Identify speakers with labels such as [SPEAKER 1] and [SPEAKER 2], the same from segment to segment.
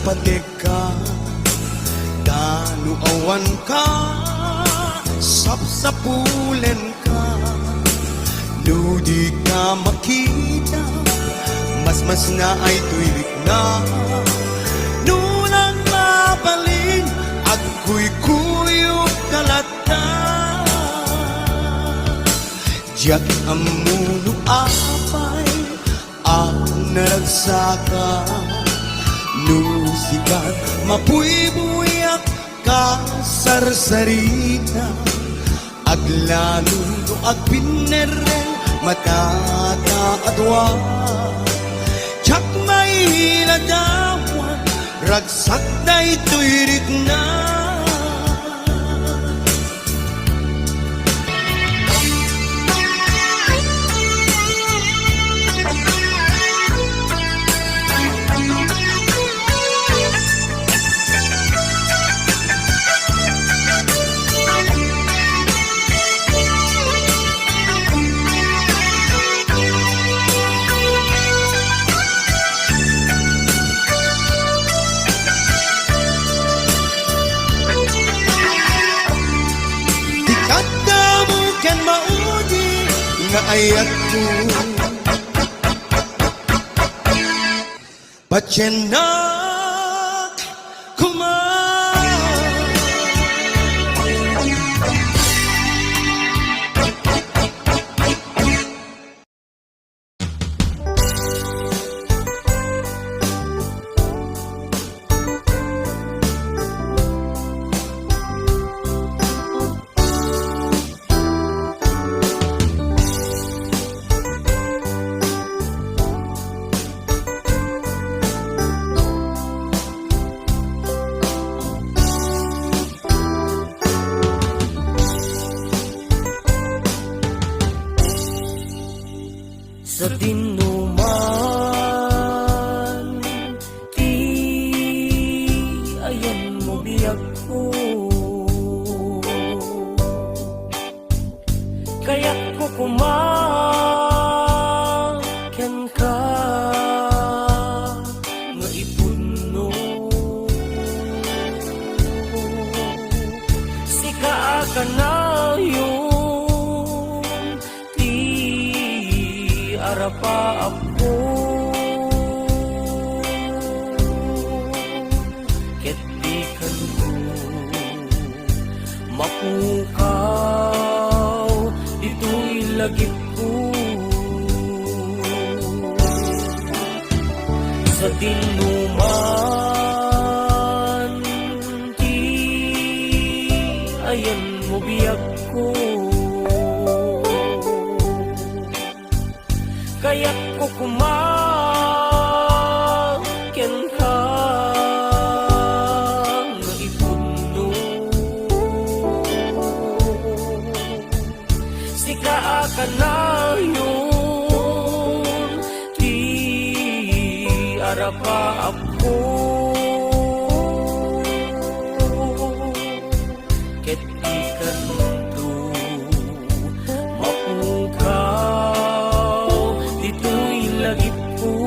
[SPEAKER 1] patik ka, danuawan ka, sapsapulen ka. No di ka makita, mas na ay tuwilik na. Nulang mabalin at kuy-kuyog kalata. Diyak amuno apay ang naragsaka. Nusikat mapuy-buyak ka sarsarita. Aglanundo ag pineren matata adwa. Tsak may hiladawan ragsak na ituirik na. Nga ayat ko patyanak kumain. Sa dinuman, ti ayan mo biyag ko. Kaya't ko kumakyan ka nga ipuno. Sika ka na arapa ako ket di kanto mapukaw dito'y lagip ko. Sa dinuman ti ayan mo biyag ko. Kaya't ko kumakyan ka nga ipuno. Sika ka na yun, di arapa ako. Ket di kanto mapukaw dito'y lagip ko.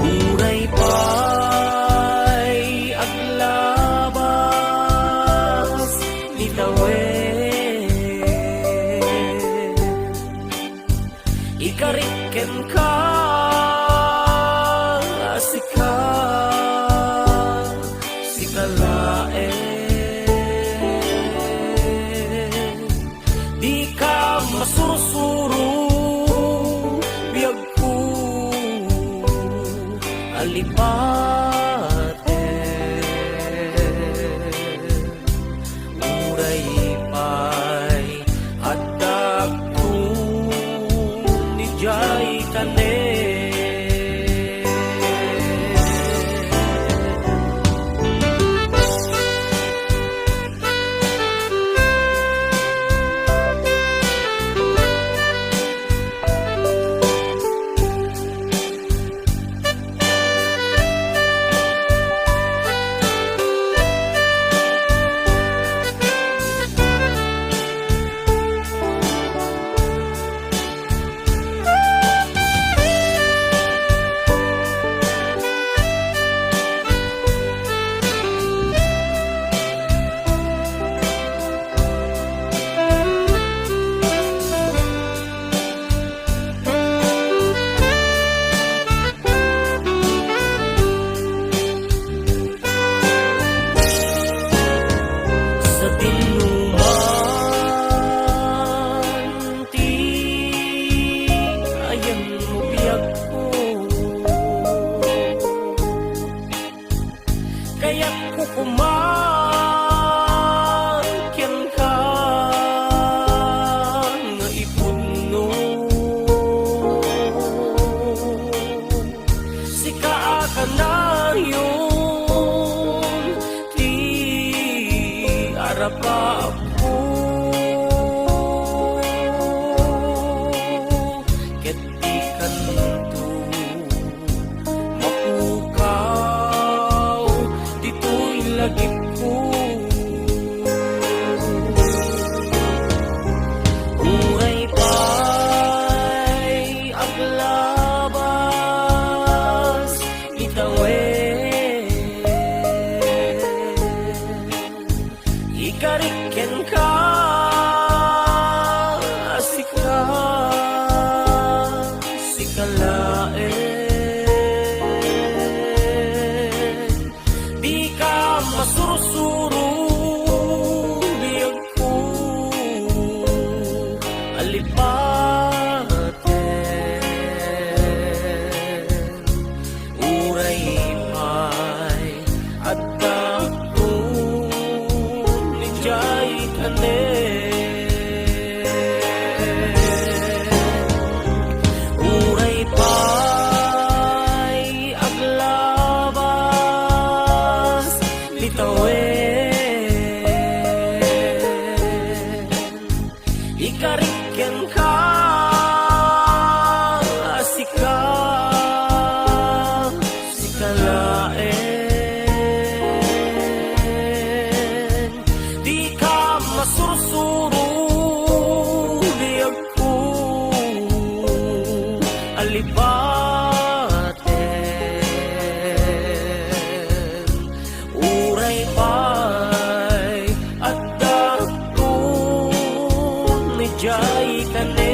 [SPEAKER 1] Uray pa'y aglabas ni tawen, ikariken ka sika sikalaen. Di ka masurusuro biyag ko alipate. Uray pa'y hadag ko ni jay tanen. alipaten uray pay at dakton ni jay tanen uray pay aglabas litawen ikarikyan ka asika sikalaen di ka masursuro di ako alibaten uray pay at dakton ni jay tanen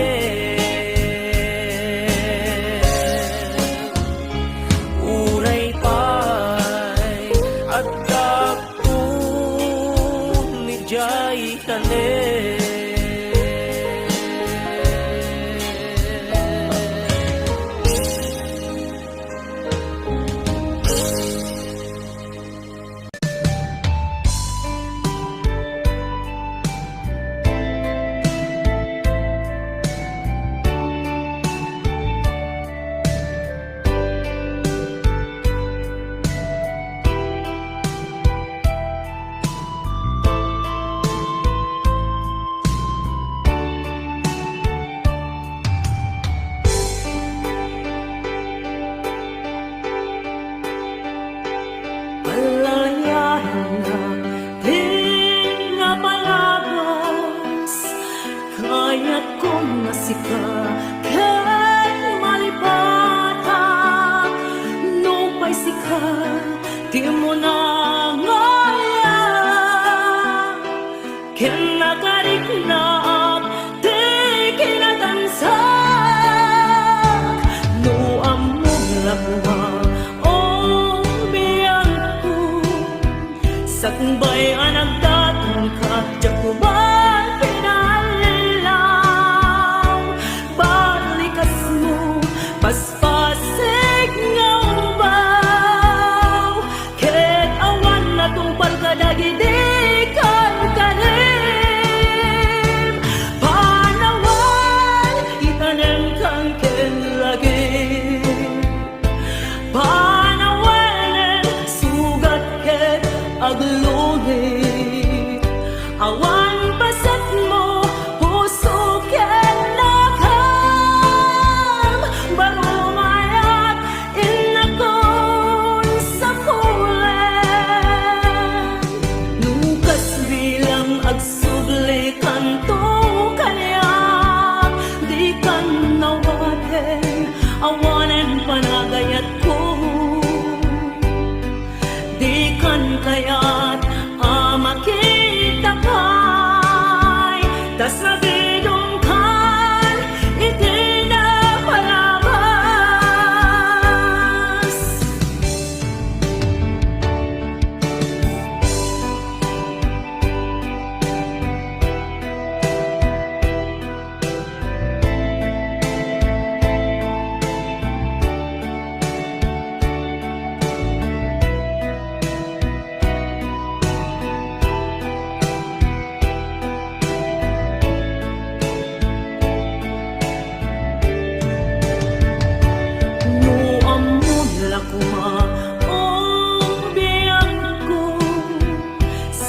[SPEAKER 1] uray pay at dakton ni jay tanen Palayahan na di nga palabas kaya kong nasika kay malipata nung may sika di mo na ngaya kinakarik na at di kinatansak no among lakuha sakbay anak datang ka jakuban pinalilaw balikas mo paspasig nga umbaw ket awan na tong pagkadagidikan kanim panawan itanem kang kenlagi aglulit awan pasat mo puso ken nakam barumayat inakon sa kulen nukas bilang agsugli kanto kaniyak di kan nawaten awanen panagayat ko di kan kaya't makita kay tas nabidong kan iti na palabas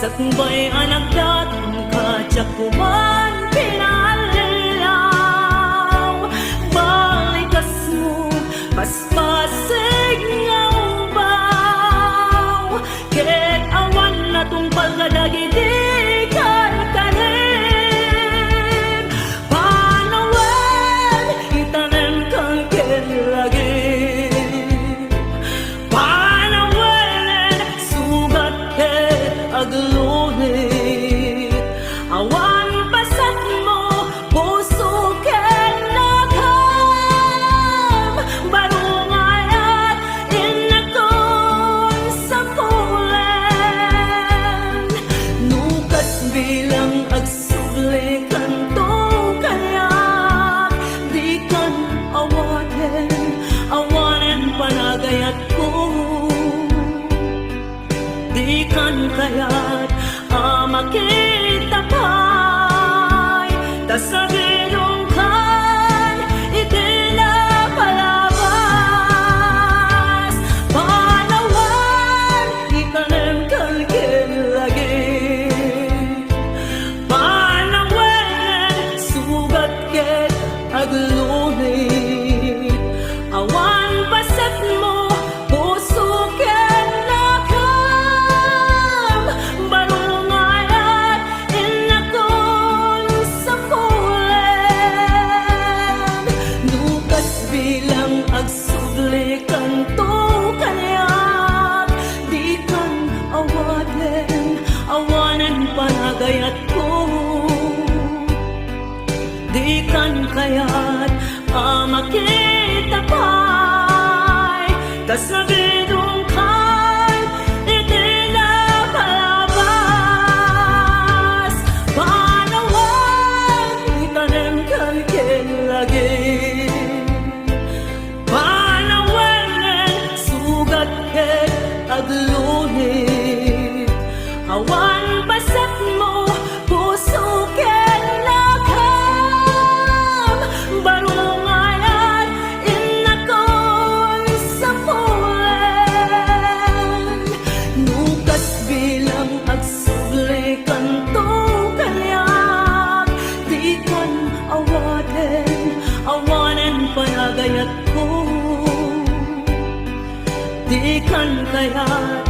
[SPEAKER 1] sakbay anak datang ka jakuban pinalilaw balikas mo paspasig nga umbaw ket awan na tong pagkadagidikan kanim panawen itanem kang kenlagi panawen sugat ket aglulit awan pas tas nagilong kan, iti na palabas. Panawan, ikanem kalkin lagi. Panawan, sugat ket aglunit. Awan pasat mo, puso ket nakam. Barungayan, inakon sa pulen. Nukas bilang agsubli kanto kanyak. Di kan awaden, awanen panagayat ko. Di kan kayat makita pa'y tas nagidong kan, iti na palabas. Panawan, itanem kalkin lagi. Panawan, sugat ket aglunit. Awan pasat mo, puso ket nakam. Barungayan, inakon sa pulen. Nukas bilang agsubli kanto kanyak. Di kan awaden, awanen panagayat ko. Di kan kayat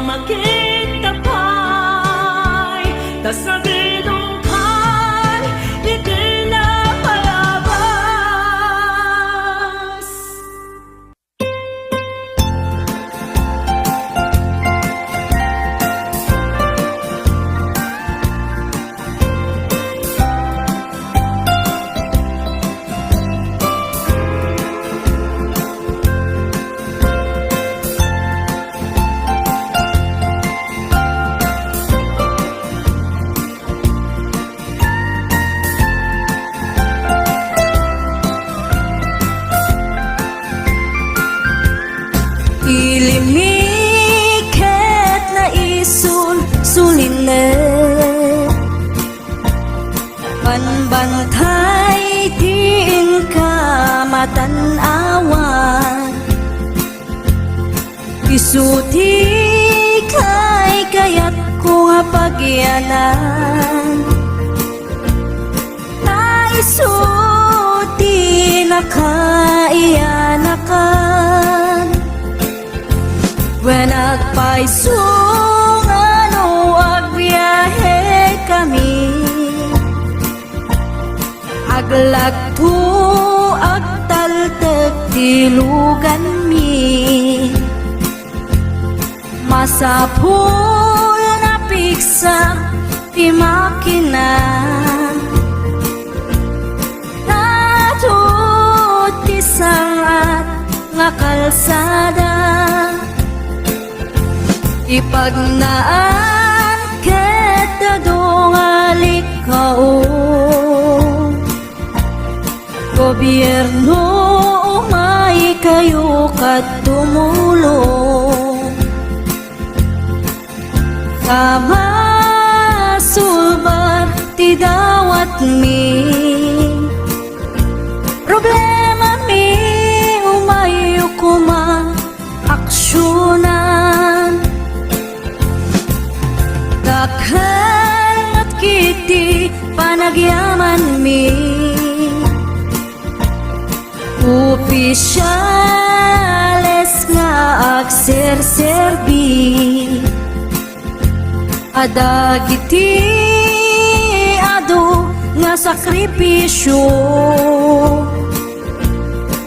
[SPEAKER 1] makita pa'y tas nagidong kan, iti na palabas. Ilimikit na suline, panbantay din ka matanawan. Isuti kay kayat ko nga pagyanan. Naisuti na kaiyanakan. When nagpaisong ano agbiyahe kami, aglagto agtaltag dilugan mi. Masapul na piksa ti makina, natut ti sangat nga kalsada. Ipagnaan ket dadungalik kao, gobyerno umay kayo kat tumulong. Kamasulbar ti dawat mi, problema mi umayo kuma aksyonan. Dakhan at kiti panagyaman mi, opisyales nga agserserbi. Adagiti ado nga sakripisyo,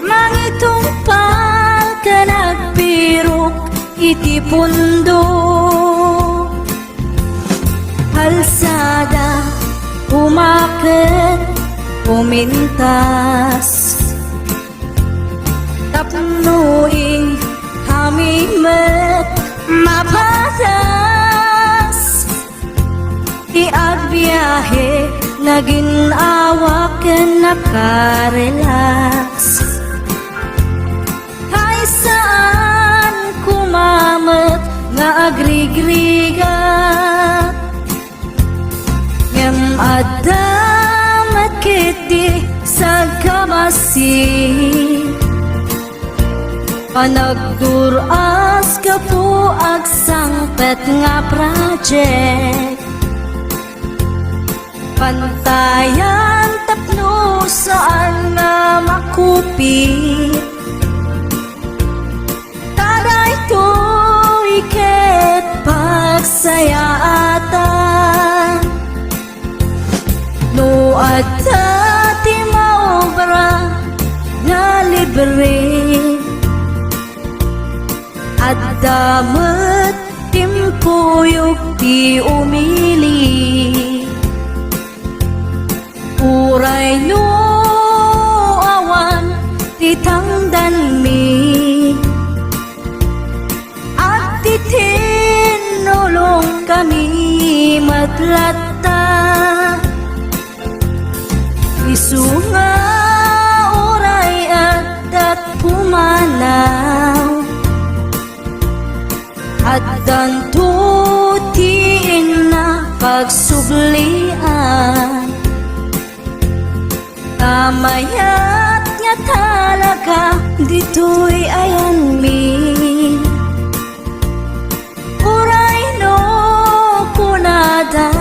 [SPEAKER 1] mangitumpal ka nagpirok iti pundo. Kalsada umakit umintas, tapnuing hamimet mapatas. Iagbiyahe naging awaken nakarelax. Hay saan kumamet nga agrigriga, ngem adam Bakit di sa kamasi panagduras ka po ag sangpet nga project pantayan tapno saan nga makupit taday to'y ket pagsayaatan no adta ti maobra nga libre at damat timpuyog ti umili uray no awan ti tangdan mi at ti tinulong kami matlatta isu nga uray at pumanaw at dantutiin na pagsublian tamayat nga talaga dito'y ayan mi uray no kunada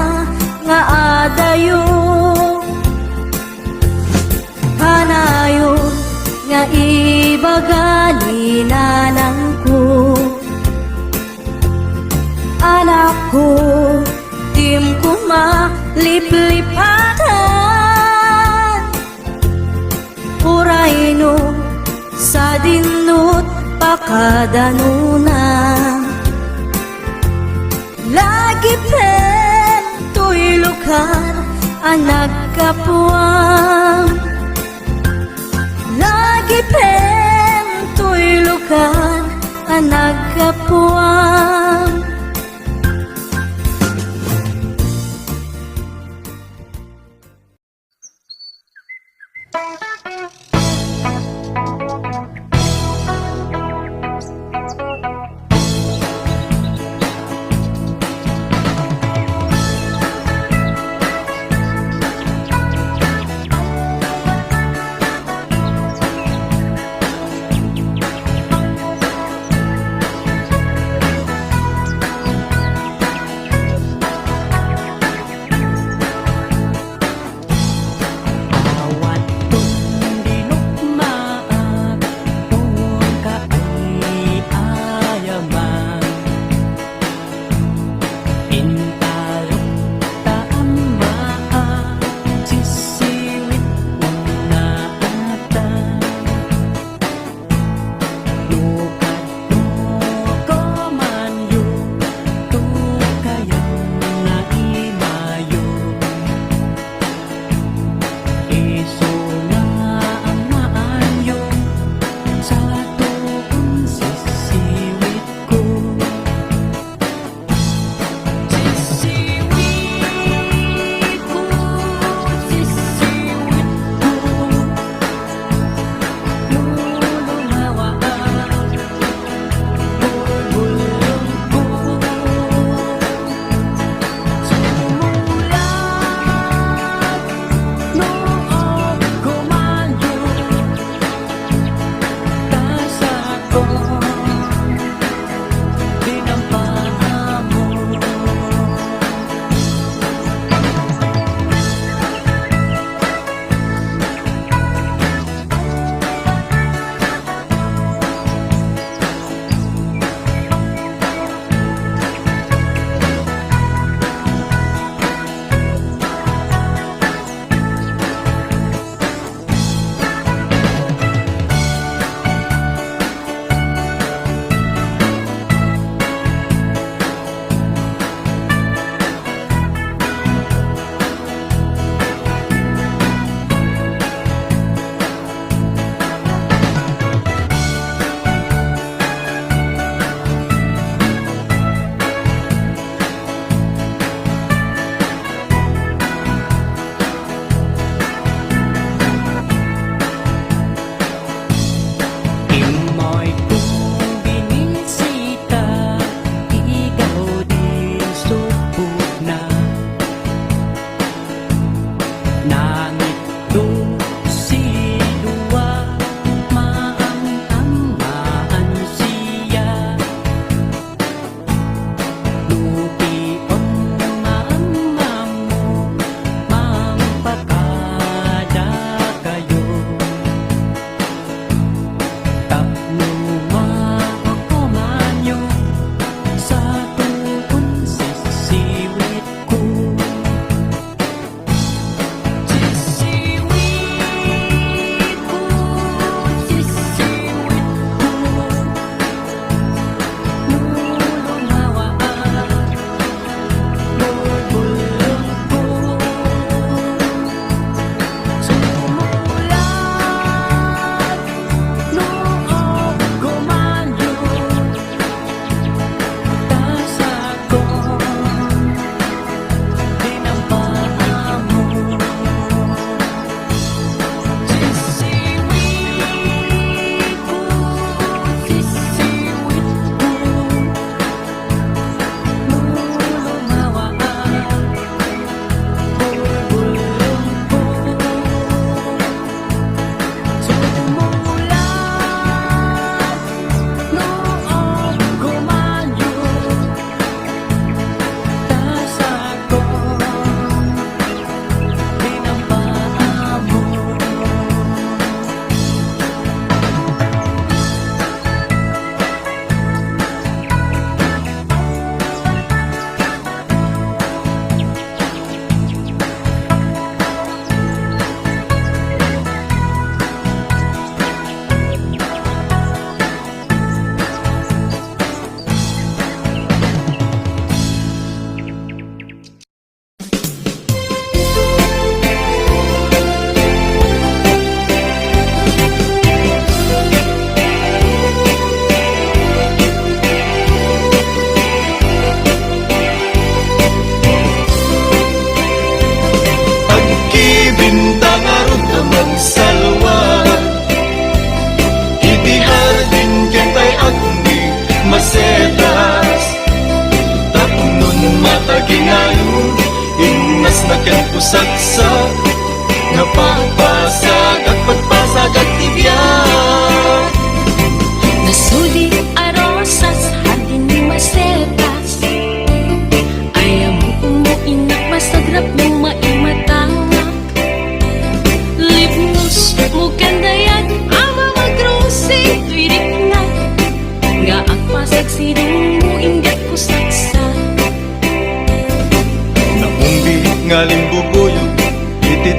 [SPEAKER 1] nga adayo kanayo nga ibagani nanangko anak ko, tim ko maliplipatan uray no sa dinut pakadanuna lagi pen to'y lugar ang nagkapuang lagi pen to'y lugar ang nagkapuang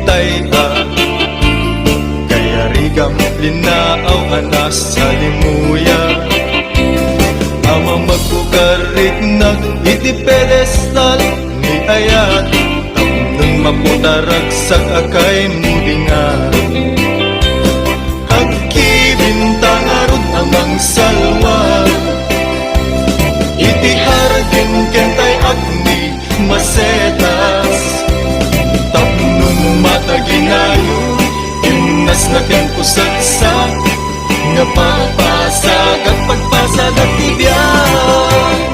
[SPEAKER 2] tay kaya rigam linaaw anas sa limuya amang magkukarit nag iti pedestal ni ayat tamnang maputarag sa akay mudinga agkibintang arod amang salwa iti haragin kentay agni masetas tapnon mataginayo imnas natin kusagsak nga papasag at pagpasag at tibiyag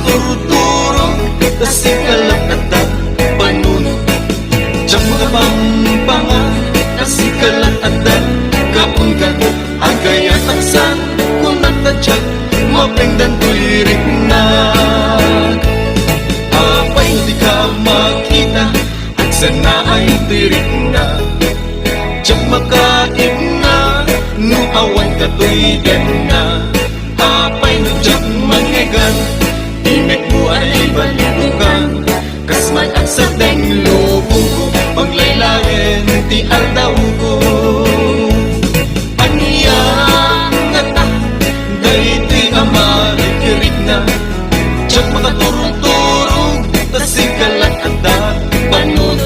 [SPEAKER 2] turuturo kasi kalap at panunod Diyak mga pangpangan kasi kalap at kapungan agay at aksan kung nagtadyak mapengdan tulirik na apay di ka makita at sana ay tirik na Diyak makaib na nuawan ka tuigan na apay no diyak mangigan Imek mo ay balibukan Kasman at sa deng lubong ko Paglaylayan ti aldaw ko Aniya nga ta Day ti amarikirig na Diyak makaturong-turong Tasikalat at da panunod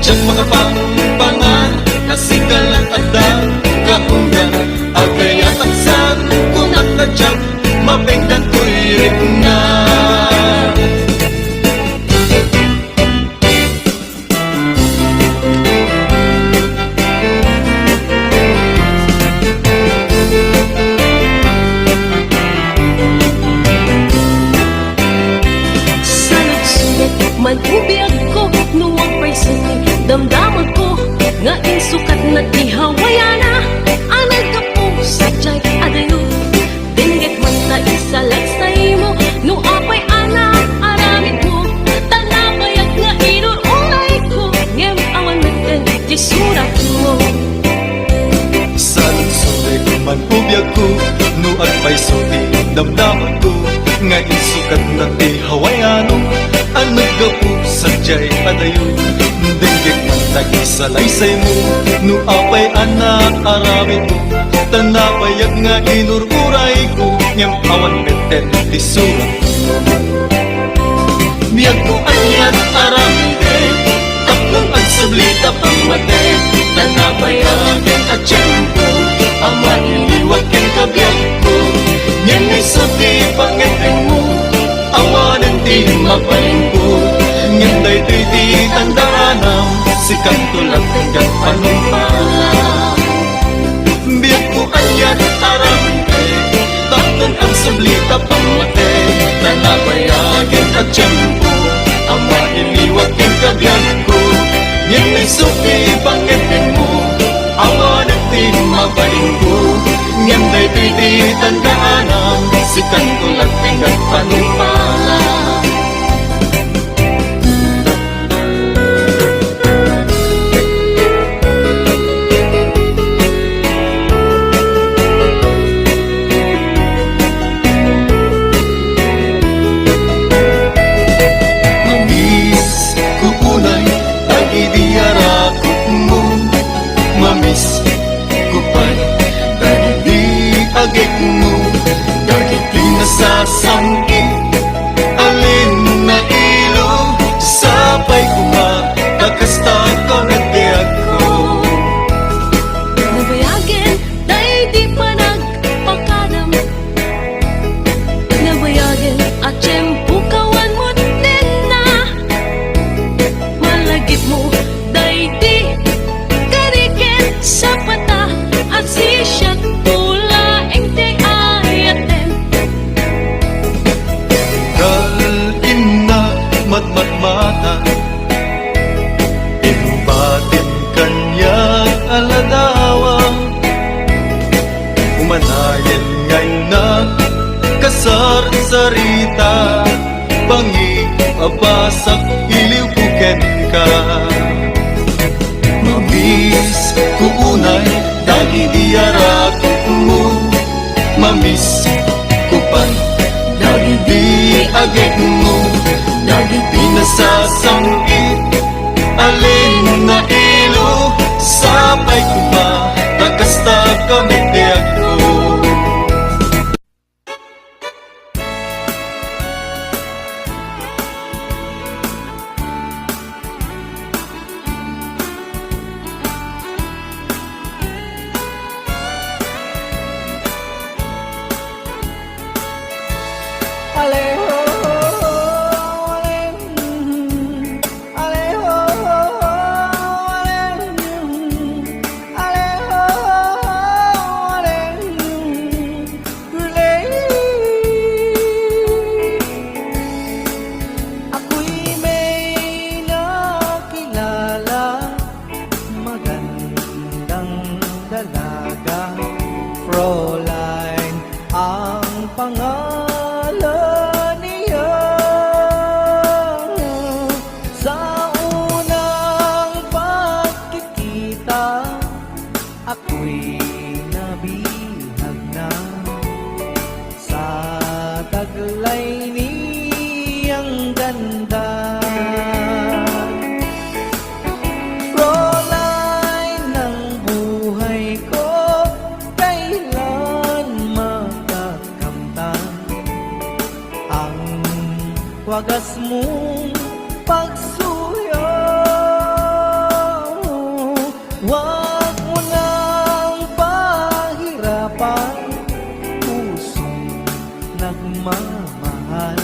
[SPEAKER 2] Diyak makapangpangan Tasikalat at da kahunggan Agay at aksan Kung nakadyak mapengdan tuirik na
[SPEAKER 1] Salut-sulit man ubiyag ko nuwang paysuti damdaman ko nga insukat na tihawayana anag ka po sadyay adayo dinggit man ta isalat sa imo no apay anak aramid mo tanabayag nga inululay ko ngem awan nagten di surat mo
[SPEAKER 2] Salut-sulit man ubiyag ko nuag paysuti damdaman ko nga insukat na tihawayano anag ka po sadyay adayo dinggit man ta isalaysay mo no apay anak aramid mo tanapayag nga inururay ko ngem awan beten di surat biyag ko anyan aramide taplong at sablita pangmate tanapayagan at tiyempo ang mailiwag ken kabiyag ko ngem may suti pangeten mo awanan di mapalingko ngem daytoy di tandaanam sikat tulad hanggang panumpalan biyag ko anyan aramide taplong at sablita pangmate tanapayagan at tiyempo ang mailiwag ken kabiyag ko ngem may suti pangeten mo awanan di mapalingko ngem daytoy di tandaanam sikat tulad hanggang panumpalan Mamis kupay dahil di agik mo dahil di nasasangkit alin na ilo sabay kumakakasta ko nagbiag ko
[SPEAKER 1] nabayagin day di pa nagpakadam nabayagin at tiyempo kawan mo din na malagip mo day di sa pata at sisyak tula ente ayaten
[SPEAKER 2] Galim na matmatmata Imbatin kanyang aladawa Umanayan ngayon na kasar sarita pangi abasak iliwuken ka. Mamis kuunay dagi diarakit mo, mamis kupan dagi di agit mo, dagi pinasasangit alin na ilo sapay ko ba takasta kami tiyak ko.
[SPEAKER 3] Aleho, aleho, aleho, ako'y may nakilala, magandang dalaga, Fräulein ang pangalan niya. Sa unang pagkikita, ako'y nabihag na sa taglay niyang ganda. Fräulein ng buhay ko, kailan makakamtan ang wagas mong pagsuyo. Wag mo nang pahirapan pusong nagmamahal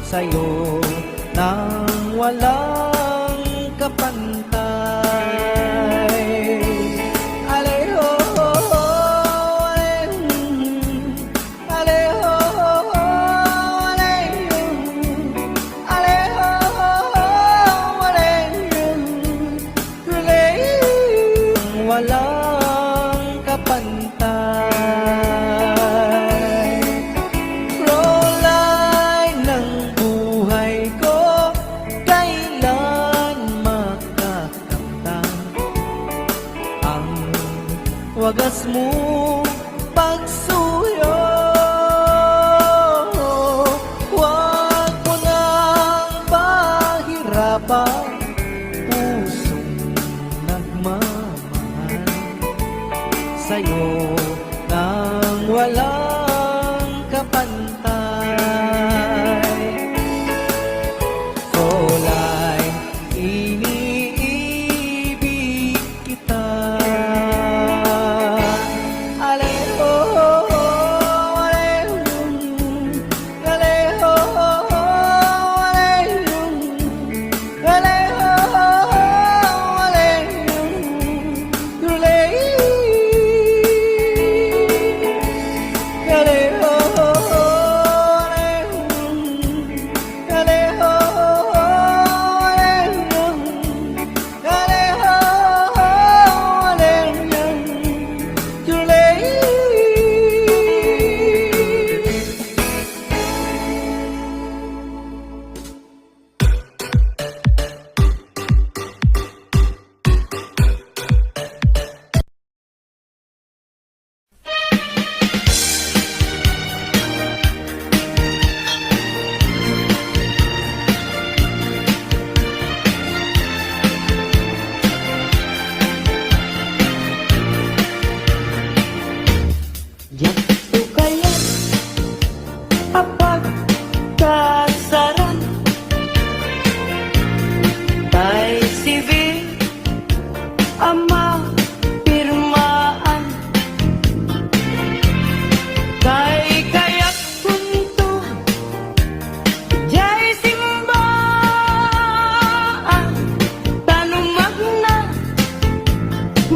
[SPEAKER 3] sa'yo nang walang kapantay. Aleho, aleho, aleho, walang kapantay. Fräulein ng buhay ko, kailan makakamtan ang wagas mo pagsuyo. Huwag mo nang pahirapan pusong nagmamahal sa'yo nang walang kapantay. Fräulein, iniibig kita. Aleho, aleho, aleho, aleho, Yato kaya apag kasaran tay civil ama pirmaan tay kayak punto jay simbaan tanumag na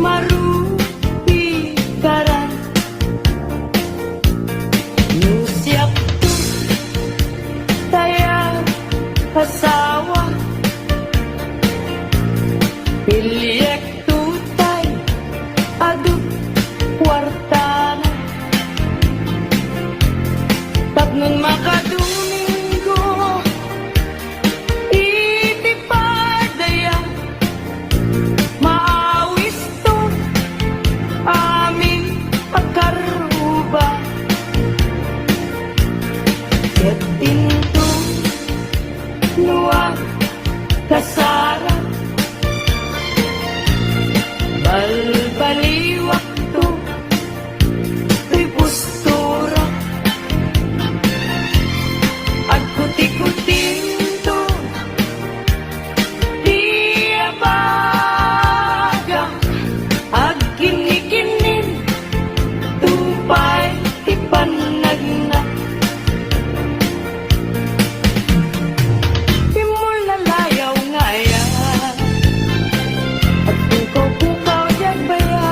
[SPEAKER 3] marupi karan siap tu tayang asawa piliyek tutay adu kwartana tapnon makadomingo nuwang kasarap balbaliwak to tuy postura at kuti-kuting to di abaga ag kinikinin tupay ipanagna Timul na layaw ngaya at pukaw-pukaw dyan baya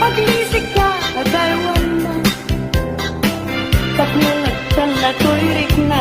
[SPEAKER 3] paglisik ka at dalwan na taknang at na to'y rik na